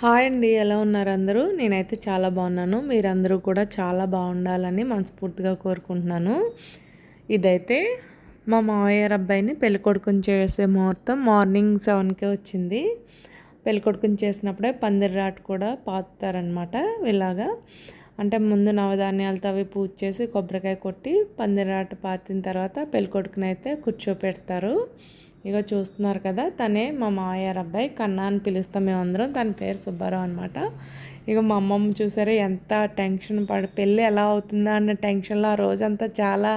Hi అండి, ఎలా ఉన్నారు అందరూ? నేనైతే చాలా బాగున్నాను. మీరందరూ కూడా చాలా బాగుండాలని మనస్ఫూర్తిగా కోరుకుంటున్నాను. ఇదైతే మా మావయ్య అబ్బాయిని పెళ్ళికొడుకుని చేసే ముహూర్తం మార్నింగ్ 7కే వచ్చింది. పెళ్ళికొడుకుని చేసినప్పుడే పందిర్రాటు కూడా పాతుతారనమాట. ఇలాగా అంటే ముందు నవధాన్యాలతో అవి పూజ చేసి కొబ్బరికాయ కొట్టి పందిర్రాటు పాతిన తర్వాత పెళ్ళికొడుకుని అయితే కూర్చోపెడతారు. ఇక చూస్తున్నారు కదా, తనే మా మావయ్య అబ్బాయి. కన్నా అని పిలుస్తాం మేమందరం. తన పేరు సుబ్బారావు అనమాట. ఇక మా అమ్మమ్మ చూసారా ఎంత టెన్షన్ పెళ్ళి ఎలా అవుతుందా అన్న టెన్షన్లో ఆ రోజంతా చాలా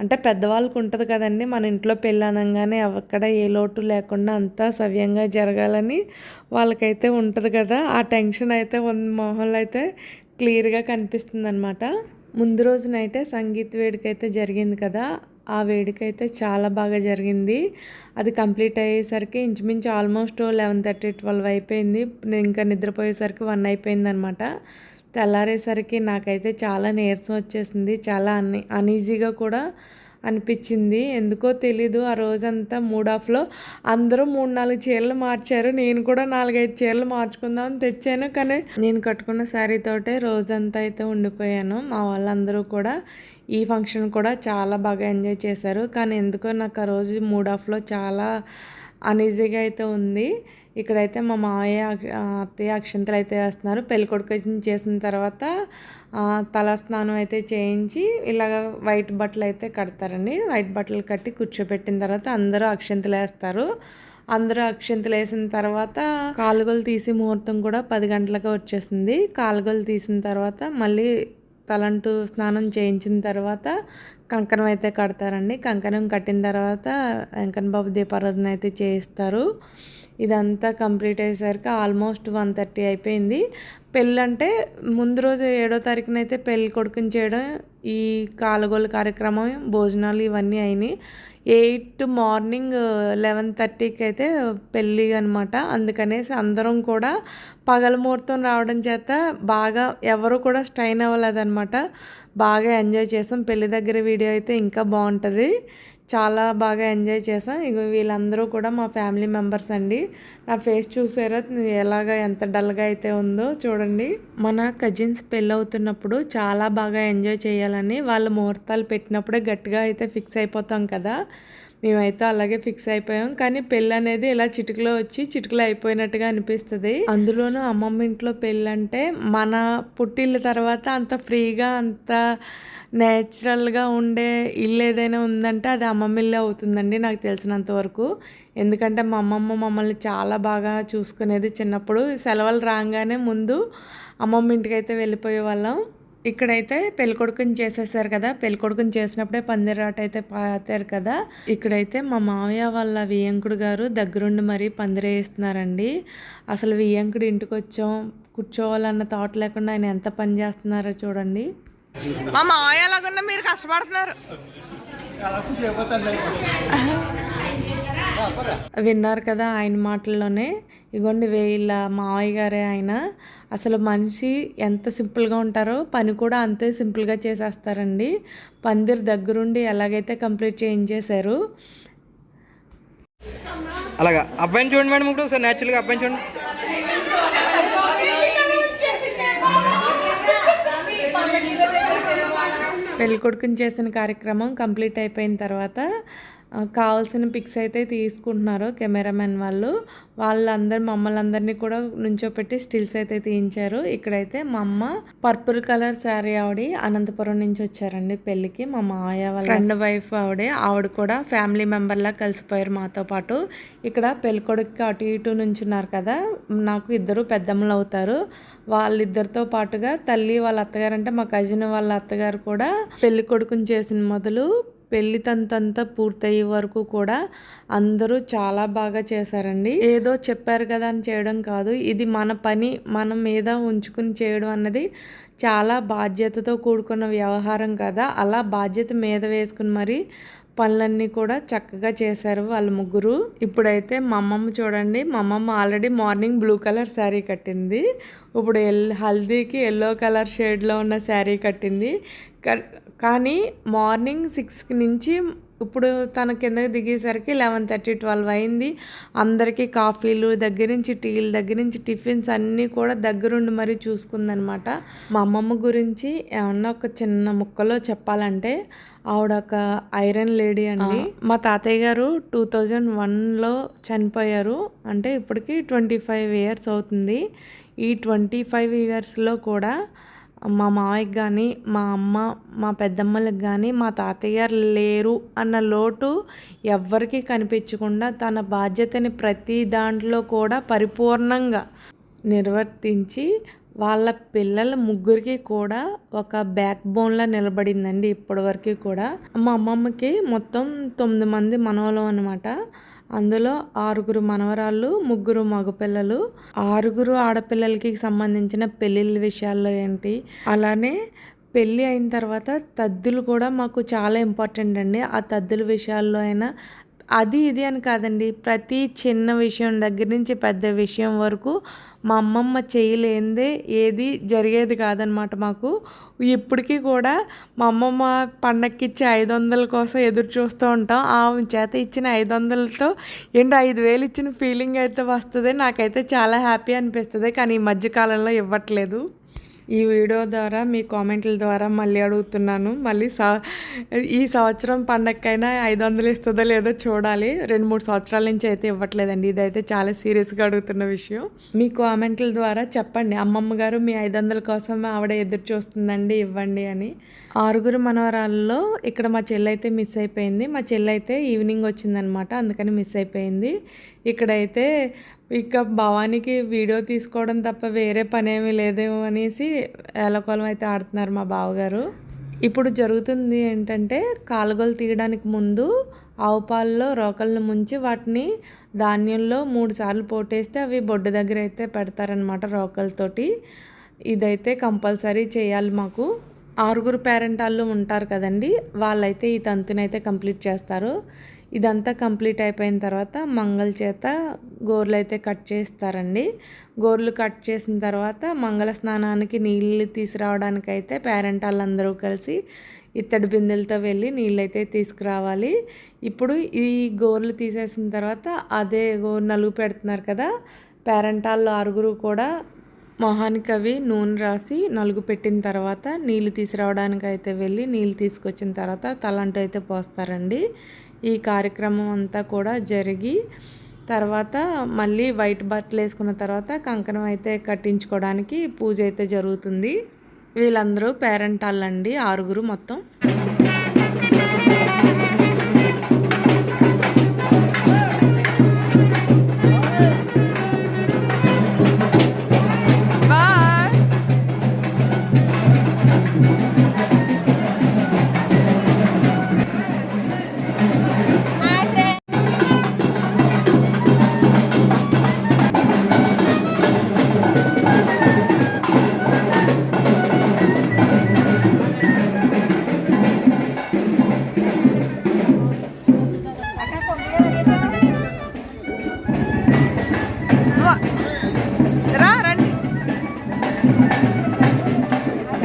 అంటే పెద్దవాళ్ళకు ఉంటుంది కదండి, మన ఇంట్లో పెళ్ళి అనగానే అక్కడ ఏ లోటు లేకుండా అంతా సవ్యంగా జరగాలని వాళ్ళకైతే ఉంటుంది కదా. ఆ టెన్షన్ అయితే మొహంలో అయితే క్లియర్గా కనిపిస్తుంది అనమాట. ముందు రోజు నైటే సంగీత్ వేడుక అయితే జరిగింది కదా, ఆ వేడుక అయితే చాలా బాగా జరిగింది. అది కంప్లీట్ అయ్యేసరికి ఇంచుమించు ఆల్మోస్ట్ 11:30 12 అయిపోయింది. ఇంకా నిద్రపోయేసరికి 1 అయిపోయింది అనమాట. తెల్లారేసరికి నాకైతే చాలా నీరసం వచ్చేసింది. చాలా అనీజీగా కూడా అనిపించింది. ఎందుకో తెలీదు, ఆ రోజంతా మూడ్ ఆఫ్లో అందరూ 3-4 చీరలు మార్చారు. నేను కూడా 4-5 చీరలు మార్చుకుందామని తెచ్చాను. కానీ నేను కట్టుకున్న శారీతోటే రోజంతా అయితే ఉండిపోయాను. మా వాళ్ళందరూ కూడా ఈ ఫంక్షన్ కూడా చాలా బాగా ఎంజాయ్ చేశారు. కానీ ఎందుకో నాకు ఆ రోజు మూడ్ ఆఫ్లో చాలా అనీజీగా అయితే ఉంది. ఇక్కడైతే మా మావయ్య అత్తయ్య అక్షంతలు అయితే వేస్తున్నారు. పెళ్ళికొడుకు చేసిన తర్వాత తల స్నానం అయితే చేయించి ఇలాగ వైట్ బట్టలు అయితే కడతారండి. వైట్ బట్టలు కట్టి కూర్చోబెట్టిన తర్వాత అందరూ అక్షంతలు వేస్తారు. అందరూ అక్షంతలు వేసిన తర్వాత కాలుగోలు తీసి ముహూర్తం కూడా 10 గంటలకు వచ్చేసింది. కాలుగోలు తీసిన తర్వాత మళ్ళీ తలంటూ స్నానం చేయించిన తర్వాత కంకణం అయితే కడతారండి. కంకణం కట్టిన తర్వాత వెంకన్న బాబు దీపారాధన అయితే చేయిస్తారు. ఇదంతా కంప్లీట్ అయ్యేసరికి ఆల్మోస్ట్ 1:30 అయిపోయింది. పెళ్ళంటే ముందు రోజు 7వ తారీఖున అయితే పెళ్ళి కొడుకుని చేయడం, ఈ కాలుగోలు కార్యక్రమం, భోజనాలు ఇవన్నీ అయినాయి. 8 మార్నింగ్ 11:30కి అయితే పెళ్ళి అనమాట. అందుకనేసి అందరం కూడా పగల ముహూర్తం రావడం చేత బాగా ఎవరు కూడా స్ట్రైన్ అవ్వలేదన్నమాట. బాగా ఎంజాయ్ చేసాం. పెళ్ళి దగ్గర వీడియో అయితే ఇంకా బాగుంటుంది. చాలా బాగా ఎంజాయ్ చేసాం. ఇక వీళ్ళందరూ కూడా మా ఫ్యామిలీ మెంబర్స్ అండి. నా ఫేస్ చూసారా ఎంత డల్గా అయితే ఉందో చూడండి. మన కజిన్స్ పెళ్ళి అవుతున్నప్పుడు చాలా బాగా ఎంజాయ్ చేయాలని వాళ్ళ ముహూర్తాలు పెట్టినప్పుడే గట్టిగా అయితే ఫిక్స్ అయిపోతాం కదా. మేమైతే అలాగే ఫిక్స్ అయిపోయాం. కానీ పెళ్ళి అనేది ఇలా చిటికలో వచ్చి చిటికలో అయిపోయినట్టుగా అనిపిస్తుంది. అందులోనూ అమ్మమ్మ ఇంట్లో పెళ్ళి అంటే మన పుట్టిళ్ళ తర్వాత అంత ఫ్రీగా అంత నేచురల్గా ఉండే ఇల్లు ఏదైనా ఉందంటే అది అమ్మమ్మ ఇల్లే అవుతుందండి నాకు తెలిసినంత వరకు. ఎందుకంటే మా అమ్మమ్మ మమ్మల్ని చాలా బాగా చూసుకునేది. చిన్నప్పుడు సెలవులు రాగానే ముందు అమ్మమ్మ ఇంటికి అయితే వెళ్ళిపోయే వాళ్ళం. ఇక్కడైతే పెళ్ళికొడుకుని చేసేసారు కదా, పెళ్ళికొడుకుని చేసినప్పుడే పందిరాట అయితే పాతారు కదా. ఇక్కడైతే మా మావయ్య వాళ్ళ వియ్యంకుడు గారు దగ్గరుండి మరీ పందిరేస్తున్నారండి. అసలు వియ్యంకుడు ఇంటికి వచ్చాం కూర్చోవాలన్న థాట్ లేకుండా ఆయన ఎంత పని చేస్తున్నారో చూడండి. మా మావయ్య లాగున్నా మీరు కష్టపడుతున్నారు. విన్నారు కదా ఆయన మాటల్లోనే. ఇగోండి వీళ్ళ మావయ్య గారే ఆయన. అసలు మనిషి ఎంత సింపుల్గా ఉంటారో పని కూడా అంతే సింపుల్గా చేసేస్తారండి. పందిర్ దగ్గరుండి ఎలాగైతే కంప్లీట్ చేయించేశారు. అలాగా అబ్బాయిని చూడండి మేడం, ఇప్పుడు ఒకసారి న్యాచురల్గా అబ్బాయిని చూడండి. పెళ్ళికొడుకుని చేసిన కార్యక్రమం కంప్లీట్ అయిపోయిన తర్వాత కావాల్సిన పిక్స్ అయితే తీసుకుంటున్నారు కెమెరామెన్ వాళ్ళు. వాళ్ళందరూ మమ్మల్ని అందరినీ కూడా నుంచోపెట్టి స్టిల్స్ అయితే తీయించారు. ఇక్కడైతే మా అమ్మ పర్పుల్ కలర్ శారీ అనంతపురం నుంచి వచ్చారండి పెళ్ళికి. మా మావయ్య వాళ్ళ ఫ్రెండ్ వైఫ్ ఆవిడ కూడా ఫ్యామిలీ మెంబర్లా కలిసిపోయారు మాతో పాటు. ఇక్కడ పెళ్ళికొడుకు అటు ఇటు నుంచున్నారు కదా, నాకు 2 పెద్దమ్మలు అవుతారు. వాళ్ళిద్దరితో పాటుగా తల్లి వాళ్ళ అత్తగారు అంటే మా కజిన్ వాళ్ళ అత్తగారు కూడా పెళ్ళికొడుకుని చేసిన మొదలు పెళ్లి తంతంతా పూర్తయ్యే వరకు కూడా అందరూ చాలా బాగా చేశారండి. ఏదో చెప్పారు కదా అని చేయడం కాదు, ఇది మన పని మన మీద ఉంచుకుని చేయడం అన్నది చాలా బాధ్యతతో కూడుకున్న వ్యవహారం కదా. అలా బాధ్యత మీద వేసుకుని మరి పనులన్నీ కూడా చక్కగా చేశారు వాళ్ళ ముగ్గురు. ఇప్పుడైతే మా అమ్మమ్మ చూడండి, మా అమ్మమ్మ already morning blue colour sari కట్టింది. ఇప్పుడు హల్దీకి ఎల్లో కలర్ షేడ్లో ఉన్న శారీ కట్టింది. కానీ మార్నింగ్ 6 నుంచి ఇప్పుడు తన కిందకి దిగేసరికి 11:30, 12 అయింది. అందరికీ కాఫీలు దగ్గర నుంచి టీలు దగ్గర నుంచి టిఫిన్స్ అన్నీ కూడా దగ్గరుండి మరీ చూసుకుందనమాట. మా అమ్మమ్మ గురించి ఏమన్నా ఒక చిన్న ముక్కలో చెప్పాలంటే ఆవిడ ఒక ఐరన్ లేడీ అండి. మా తాతయ్య గారు 2001లో చనిపోయారు. అంటే ఇప్పటికి 25 ఇయర్స్ అవుతుంది. ఈ 25 ఇయర్స్లో కూడా మా మావయ్యకి కానీ, మా అమ్మ, మా పెద్దమ్మలకు కానీ మా తాతయ్య గారు లేరు అన్న లోటు ఎవ్వరికీ కనిపించకుండా తన బాధ్యతని ప్రతి దాంట్లో కూడా పరిపూర్ణంగా నిర్వర్తించి వాళ్ళ పిల్లల ముగ్గురికి కూడా ఒక బ్యాక్ బోన్లా నిలబడిందండి ఇప్పటివరకు కూడా. మా అమ్మమ్మకి మొత్తం 9 మంది మనవలు అనమాట. అందులో 6 మనవరాళ్ళు, 3 మగపిల్లలు. 6 ఆడపిల్లలకి సంబంధించిన పెళ్ళిళ్ళ విషయాల్లో ఏంటి, అలానే పెళ్ళి అయిన తర్వాత తద్దులు కూడా మాకు చాలా ఇంపార్టెంట్ అండి. ఆ తద్దుల విషయాల్లో అయినా అది ఇది అని కాదండి, ప్రతి చిన్న విషయం దగ్గర నుంచి పెద్ద విషయం వరకు మా అమ్మమ్మ చేయలేనిదే ఏది జరిగేది కాదనమాట మాకు. ఇప్పటికీ కూడా మా అమ్మమ్మ పండక్కి ఇచ్చే 500 కోసం ఎదురు చూస్తూ ఉంటాం. ఆమె చేత ఇచ్చిన 500తో 5,000 ఇచ్చిన ఫీలింగ్ అయితే వస్తుంది. నాకైతే చాలా హ్యాపీ అనిపిస్తుంది. కానీ ఈ మధ్యకాలంలో ఇవ్వట్లేదు. ఈ వీడియో ద్వారా మీ కామెంట్ల ద్వారా మళ్ళీ అడుగుతున్నాను. మళ్ళీ ఈ సంవత్సరం పండగకైనా 500 ఇస్తుందో లేదో చూడాలి. 2-3 సంవత్సరాల నుంచి అయితే ఇవ్వట్లేదండి. ఇదైతే చాలా సీరియస్గా అడుగుతున్న విషయం. మీ కామెంట్ల ద్వారా చెప్పండి, అమ్మమ్మ గారు మీ 500 కోసం ఆవిడ ఎదురు చూస్తుందండి, ఇవ్వండి అని. 6 మనవరాల్లో ఇక్కడ మా చెల్లి అయితే మిస్ అయిపోయింది. మా చెల్లి అయితే ఈవినింగ్ వచ్చిందనమాట, అందుకని మిస్ అయిపోయింది. ఇక్కడైతే ఇక భవానీకి వీడియో తీసుకోవడం తప్ప వేరే పనేమీ లేదేమో అనేసి ఏలకోలం అయితే ఆడుతున్నారు మా బావగారు. ఇప్పుడు జరుగుతుంది ఏంటంటే, కాలుగోలు తీయడానికి ముందు ఆవు పాలలో రోకలను ముంచి వాటిని ధాన్యంలో 3 సార్లు పోటేస్తే అవి బొడ్డు దగ్గర అయితే పెడతారనమాట రోకలతోటి. ఇదైతే కంపల్సరీ చేయాలి మాకు. 6 పేరెంటాళ్ళు ఉంటారు కదండి, వాళ్ళైతే ఈ తంతునైతే కంప్లీట్ చేస్తారు. ఇదంతా కంప్లీట్ అయిపోయిన తర్వాత మంగళ చేత గోర్లు అయితే కట్ చేస్తారండి. గోర్లు కట్ చేసిన తర్వాత మంగళ స్నానానికి నీళ్ళు తీసుకురావడానికి అయితే పేరెంట్ వాళ్ళందరూ కలిసి ఇత్తడి బిందెలతో వెళ్ళి నీళ్ళు అయితే తీసుకురావాలి. ఇప్పుడు ఈ గోర్లు తీసేసిన తర్వాత అదే నలుగు పెడుతున్నారు కదా, పేరెంట్ వాళ్ళు 6 కూడా మొహానికి అవి నూనె రాసి నలుగు పెట్టిన తర్వాత నీళ్ళు తీసుకురావడానికి అయితే వెళ్ళి నీళ్ళు తీసుకొచ్చిన తర్వాత తలంటు అయితే పోస్తారండి. ఈ కార్యక్రమం అంతా కూడా జరిగి తర్వాత మళ్ళీ వైట్ బట్టలు వేసుకున్న తర్వాత కంకణం అయితే కట్టించుకోవడానికి పూజ అయితే జరుగుతుంది. వీళ్ళందరూ పేరెంట్ వాళ్ళండి, 6 మొత్తం.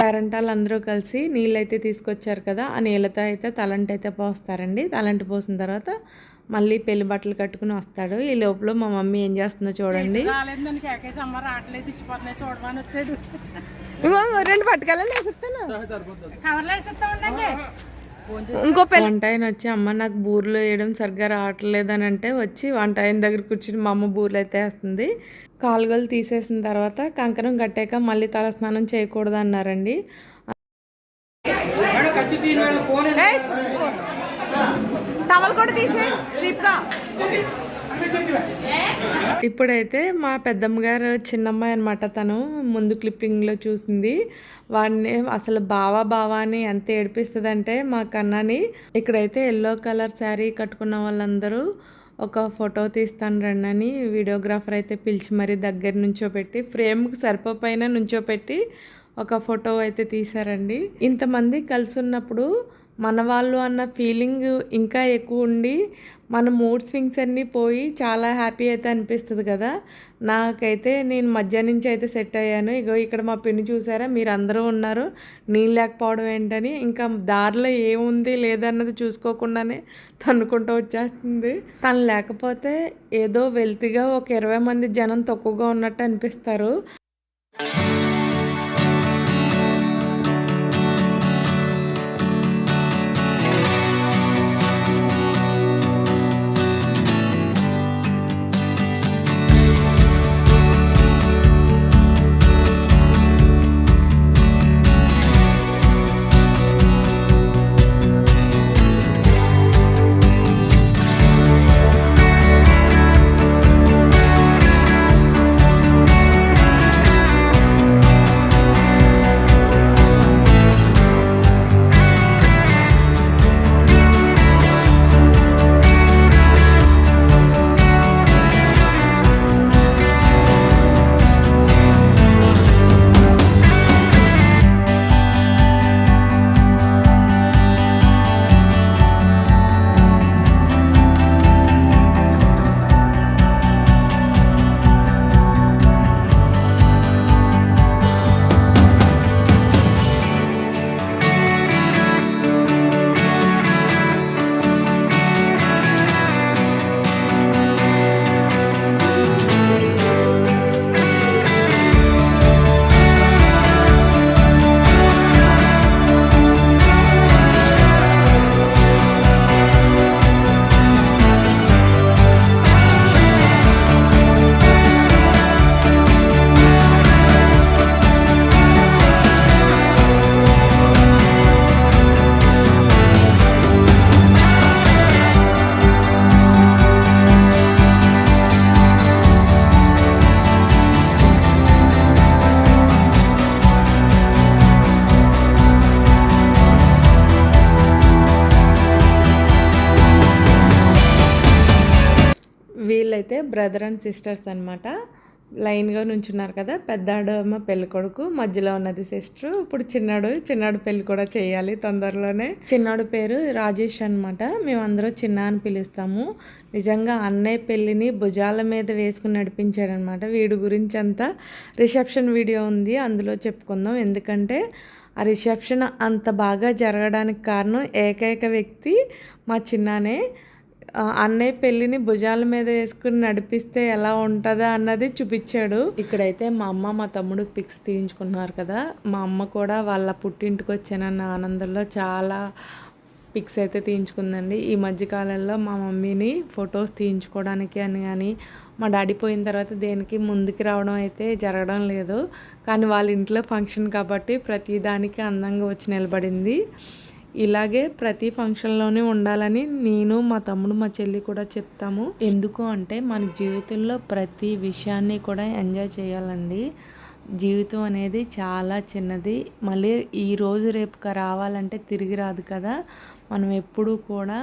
పేరెంట్ వాళ్ళందరూ కలిసి నీళ్ళు అయితే తీసుకొచ్చారు కదా, ఆ నీళ్ళతో అయితే తలంటి అయితే పోస్తారండి. తలంటి పోసిన తర్వాత మళ్ళీ పెళ్లి బట్టలు కట్టుకుని వస్తాడు. ఈ లోపల మా మమ్మీ ఏం చేస్తుందో చూడండి. 2 పట్టుకెళ్ళండి, ఇంకో వంట ఆయన వచ్చి, అమ్మ నాకు బూరెలు వేయడం సరిగ్గా రావట్లేదు అని అంటే వచ్చి వంట ఆయన దగ్గర కూర్చుని మా అమ్మ బూరెలు అయితే వేస్తుంది. కాలుగోలు తీసేసిన తర్వాత కంకణం కట్టాక మళ్ళీ తల స్నానం చేయకూడదు అన్నారండి. టవల్ కూడా తీసే స్లీప్గా. ఇప్పుడైతే మా పెద్దమ్మ గారు చిన్నమ్మాయి అనమాట, తను ముందు క్లిప్పింగ్లో చూసింది. వాడిని అసలు బావా అని ఎంత ఏడిపిస్తుందంటే మా కన్నాని. ఇక్కడైతే ఎల్లో కలర్ శారీ కట్టుకున్న వాళ్ళందరూ ఒక ఫోటో తీస్తాను రండి అని వీడియోగ్రాఫర్ అయితే పిలిచి మరీ దగ్గర నుంచోపెట్టి ఫ్రేమ్కి సరిపోయినా నుంచోపెట్టి ఒక ఫోటో అయితే తీశారండి. ఇంతమంది కలిసి ఉన్నప్పుడు మన వాళ్ళు అన్న ఫీలింగ్ ఇంకా ఎక్కువ ఉండి మన మూడ్ స్వింగ్స్ అన్నీ పోయి చాలా హ్యాపీ అయితే అనిపిస్తుంది కదా. నాకైతే నేను మధ్యాహ్నం నుంచి అయితే సెట్ అయ్యాను. ఇగో ఇక్కడ మా పిన్ని చూసారా, మీరు అందరూ ఉన్నారు, నీళ్ళు లేకపోవడం ఏంటని ఇంకా దారిలో ఏముంది లేదన్నది చూసుకోకుండానే తన్నుకుంటూ వచ్చేస్తుంది. తను లేకపోతే ఏదో వెల్తిగా ఒక 20 మంది జనం తక్కువగా ఉన్నట్టు అనిపిస్తారు. వీళ్ళైతే బ్రదర్ అండ్ సిస్టర్స్ అనమాట. లైన్గా నుంచున్నారు కదా. పెద్దాడు ఏమో పెళ్ళి కొడుకు, మధ్యలో ఉన్నది సిస్టర్. ఇప్పుడు చిన్నాడు పెళ్ళి కూడా చేయాలి తొందరలోనే. చిన్నాడు పేరు రాజేష్ అనమాట. మేమందరం చిన్న అని పిలుస్తాము. నిజంగా అన్నయ్య పెళ్ళిని భుజాల మీద వేసుకుని నడిపించాడనమాట. వీడి గురించి అంతా రిసెప్షన్ వీడియో ఉంది, అందులో చెప్పుకుందాం. ఎందుకంటే ఆ రిసెప్షన్ అంత బాగా జరగడానికి కారణం ఏకైక వ్యక్తి మా చిన్నానే. అన్నయ్య పెళ్ళిని భుజాల మీద వేసుకుని నడిపిస్తే ఎలా ఉంటుందా అన్నది చూపించాడు. ఇక్కడైతే మా అమ్మ మా తమ్ముడు పిక్స్ తీయించుకున్నారు కదా. మా అమ్మ కూడా వాళ్ళ పుట్టింటికి వచ్చానన్న ఆనందంలో చాలా పిక్స్ అయితే తీయించుకుందండి. ఈ మధ్యకాలంలో మా మమ్మీని ఫొటోస్ తీయించుకోవడానికి అని కానీ మా డాడీ పోయిన తర్వాత దేనికి ముందుకు రావడం అయితే జరగడం లేదు. కానీ వాళ్ళ ఇంట్లో ఫంక్షన్ కాబట్టి ప్రతి దానికి అందంగా వచ్చి నిలబడింది. ఇలాగే ప్రతి ఫంక్షన్లోనే ఉండాలని నేను, మా తమ్ముడు, మా చెల్లి కూడా చెప్తాము. ఎందుకు అంటే మన జీవితంలో ప్రతి విషయాన్ని కూడా ఎంజాయ్ చేయాలండి. జీవితం అనేది చాలా చిన్నది. మళ్ళీ ఈరోజు రేపు రావాలంటే తిరిగి రాదు కదా. మనం ఎప్పుడూ కూడా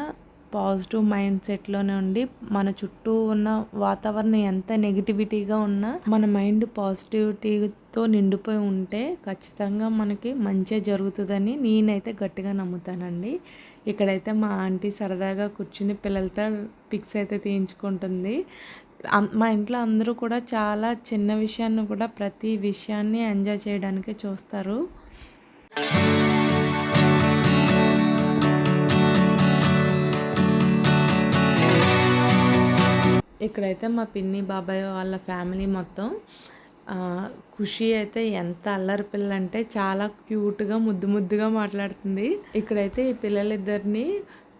పాజిటివ్ మైండ్ సెట్లోనే ఉండి మన చుట్టూ ఉన్న వాతావరణం ఎంత నెగిటివిటీగా ఉన్నా మన మైండ్ పాజిటివిటీతో నిండిపోయి ఉంటే ఖచ్చితంగా మనకి మంచిగా జరుగుతుందని నేనైతే గట్టిగా నమ్ముతానండి. ఇక్కడైతే మా ఆంటీ సరదాగా కూర్చుని పిల్లలతో పిక్స్ అయితే తీయించుకుంటుంది. మా ఇంట్లో అందరూ కూడా చాలా చిన్న విషయాన్ని కూడా ప్రతి విషయాన్ని ఎంజాయ్ చేయడానికే చూస్తారు. ఇక్కడైతే మా పిన్ని బాబాయ్ వాళ్ళ ఫ్యామిలీ మొత్తం. ఖుషి అయితే ఎంత అల్లరి పిల్ల అంటే చాలా క్యూట్గా ముద్దుగా మాట్లాడుతుంది. ఇక్కడైతే ఈ పిల్లలిద్దరిని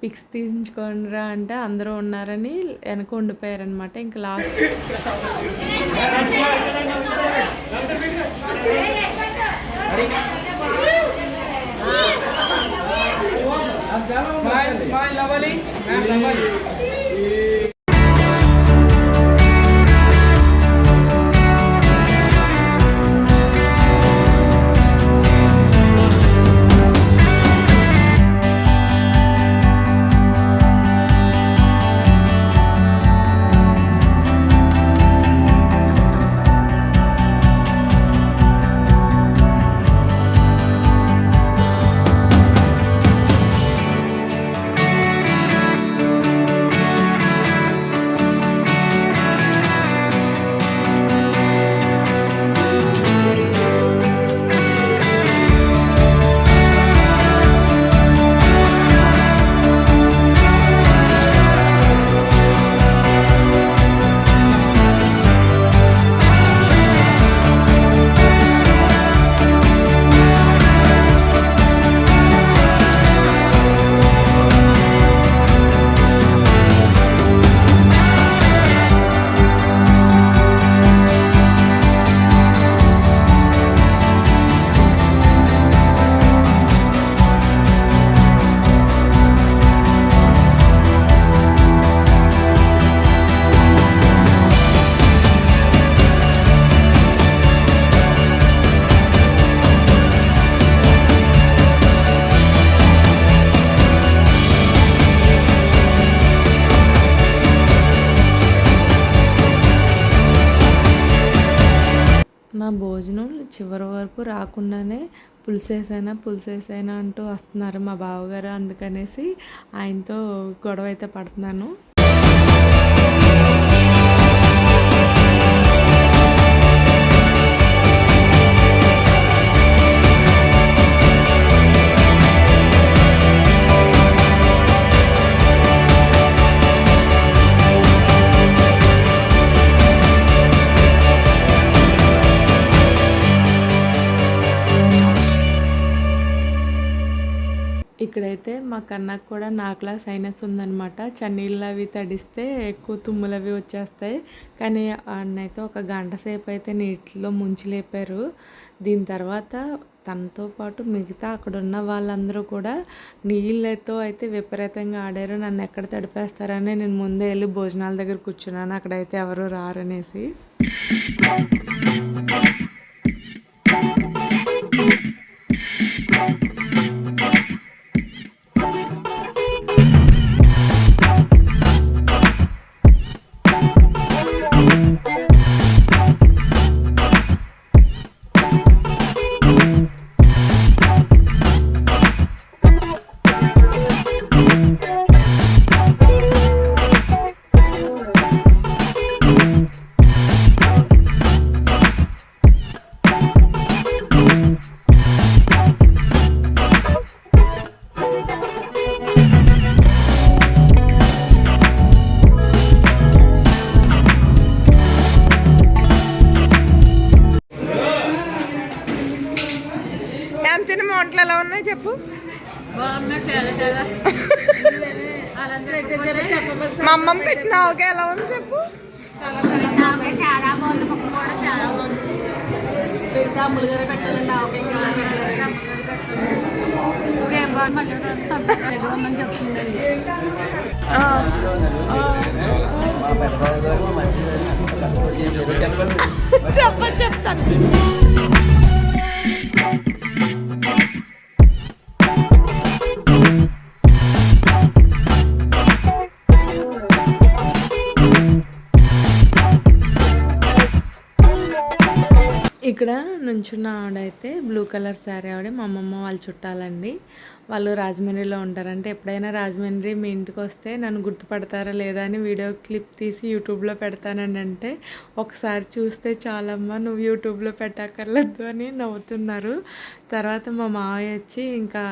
పిక్స్ తీయించుకోనరా అంటే అందరూ ఉన్నారని వెనక ఉండిపోయారనమాట. ఇంకా లాస్ట్ నా భోజనం చివరి వరకు రాకుండానే పులుసేసైనా అంటూ వస్తున్నారు మా బావగారు. అందుకనేసి ఆయనతో గొడవ అయితే పడుతున్నాను. ఇక్కడైతే మా కన్నకు కూడా నాకులా సైనస్ ఉందనమాట. చన్నీళ్ళు అవి తడిస్తే ఎక్కువ తుమ్ములు అవి వచ్చేస్తాయి. కానీ ఆడనైతే ఒక గంట సేపు అయితే నీటిలో ముంచి లేపారు. దీని తర్వాత తనతో పాటు మిగతా అక్కడ ఉన్న వాళ్ళందరూ కూడా నీళ్ళతో అయితే విపరీతంగా ఆడారు. నన్ను ఎక్కడ తడిపేస్తారని నేను ముందే వెళ్ళి భోజనాల దగ్గర కూర్చున్నాను. అక్కడైతే ఎవరు రారనేసి. తినమా వంటలు ఎలా ఉన్నాయి చెప్పు. మా అమ్మమ్మ పెట్టిన ఓకే ఎలా ఉంది చెప్పు. చాలా బాగుంది. ముక్క కూడా చాలా బాగుంది. పెడితే అమ్ములుగారే పెట్టాలండి. ఆవకాయ పెట్టలేరు. ఇప్పుడు ఏం బాగుంది దగ్గర ఉందని చెప్తుందండి. చెప్తాను. ఇక్కడ నుంచున్న ఆవిడైతే బ్లూ కలర్ శారీ ఆవిడ మా అమ్మమ్మ వాళ్ళు చుట్టాలండి. వాళ్ళు రాజమండ్రిలో ఉంటారంటే ఎప్పుడైనా రాజమండ్రి మీ ఇంటికి వస్తే నన్ను గుర్తుపడతారా లేదా అని వీడియో క్లిప్ తీసి యూట్యూబ్లో పెడతానని అంటే, ఒకసారి చూస్తే చాలమ్మా నువ్వు యూట్యూబ్లో పెట్టక్కర్లేదు అని నవ్వుతున్నారు. తర్వాత మా మావయ్య వచ్చి ఇంకా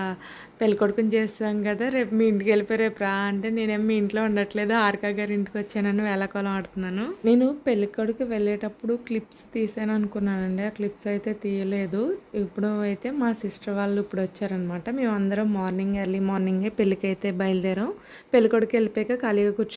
పెళ్ళికొడుకుని చేస్తాం కదా, రేపు మీ ఇంటికి వెళ్ళిపోయి రేపు రా అంటే, నేనేం మీ ఇంట్లో ఉండట్లేదు హారిక గారి ఇంటికి వచ్చానని వేళకోళం ఆడుతున్నాను. నేను పెళ్ళికొడుకు వెళ్ళేటప్పుడు క్లిప్స్ తీసాను అనుకున్నానండి. ఆ క్లిప్స్ అయితే తీయలేదు. ఇప్పుడు అయితే మా సిస్టర్ వాళ్ళు ఇప్పుడు వచ్చారనమాట. మేము అందరం ఎర్లీ మార్నింగే పెళ్ళికి అయితే బయలుదేరాం. పెళ్ళికొడుకు వెళ్ళిపోయాక ఖాళీగా కూర్చో